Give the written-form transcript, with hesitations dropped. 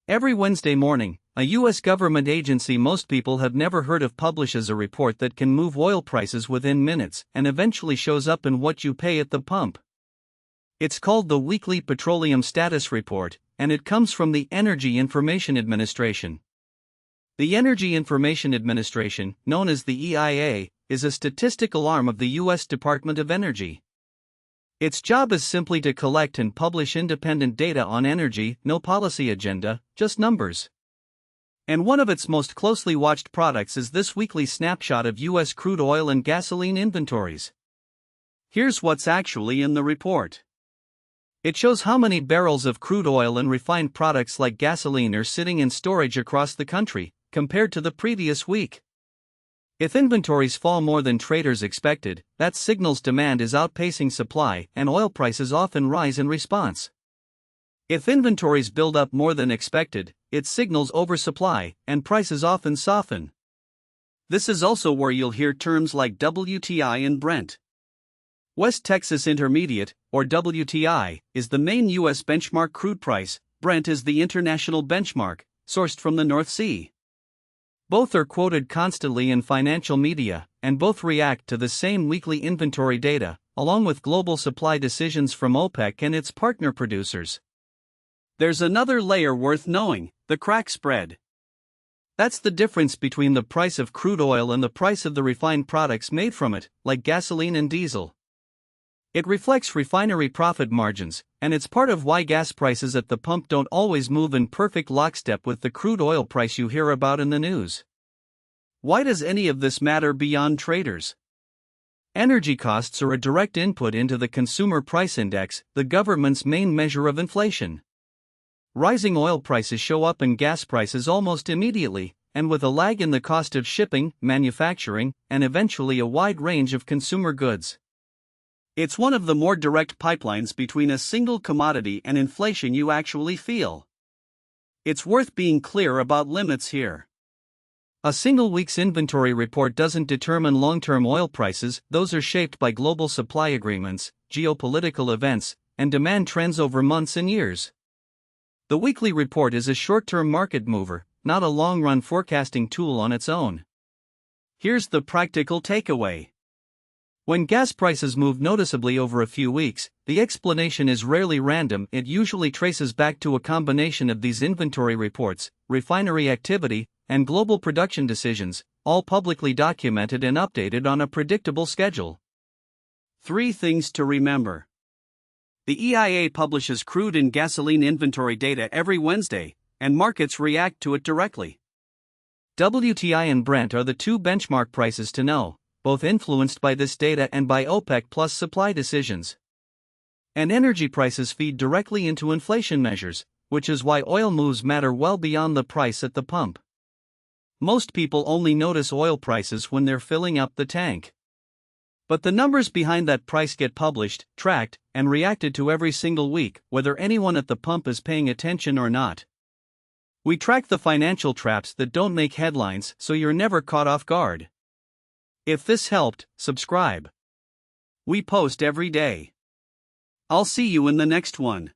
Every Wednesday morning, a U.S. government agency most people have never heard of publishes a report that can move oil prices within minutes and eventually shows up in what you pay at the pump. It's called the Weekly Petroleum Status Report, and it comes from the Energy Information Administration. The Energy Information Administration, known as the EIA, is a statistical arm of the U.S. Department of Energy. Its job is simply to collect and publish independent data on energy, no policy agenda, just numbers. And one of its most closely watched products is this weekly snapshot of U.S. crude oil and gasoline inventories. Here's what's actually in the report. It shows how many barrels of crude oil and refined products like gasoline are sitting in storage across the country, compared to the previous week. If inventories fall more than traders expected, that signals demand is outpacing supply and oil prices often rise in response. If inventories build up more than expected, it signals oversupply and prices often soften. This is also where you'll hear terms like WTI and Brent. West Texas Intermediate, or WTI, is the main U.S. benchmark crude price. Brent is the international benchmark, sourced from the North Sea. Both are quoted constantly in financial media, and both react to the same weekly inventory data, along with global supply decisions from OPEC and its partner producers. There's another layer worth knowing: the crack spread. That's the difference between the price of crude oil and the price of the refined products made from it, like gasoline and diesel. It reflects refinery profit margins, and it's part of why gas prices at the pump don't always move in perfect lockstep with the crude oil price you hear about in the news. Why does any of this matter beyond traders? Energy costs are a direct input into the Consumer Price Index, the government's main measure of inflation. Rising oil prices show up in gas prices almost immediately, and with a lag in the cost of shipping, manufacturing, and eventually a wide range of consumer goods. It's one of the more direct pipelines between a single commodity and inflation you actually feel. It's worth being clear about limits here. A single week's inventory report doesn't determine long-term oil prices. Those are shaped by global supply agreements, geopolitical events, and demand trends over months and years. The weekly report is a short-term market mover, not a long-run forecasting tool on its own. Here's the practical takeaway. When gas prices move noticeably over a few weeks, the explanation is rarely random. It usually traces back to a combination of these inventory reports, refinery activity, and global production decisions, all publicly documented and updated on a predictable schedule. 3 things to remember. The EIA publishes crude and gasoline inventory data every Wednesday, and markets react to it directly. WTI and Brent are the 2 benchmark prices to know, both influenced by this data and by OPEC plus supply decisions. And energy prices feed directly into inflation measures, which is why oil moves matter well beyond the price at the pump. Most people only notice oil prices when they're filling up the tank. But the numbers behind that price get published, tracked, and reacted to every single week, whether anyone at the pump is paying attention or not. We track the financial traps that don't make headlines so you're never caught off guard. If this helped, subscribe. We post every day. I'll see you in the next one.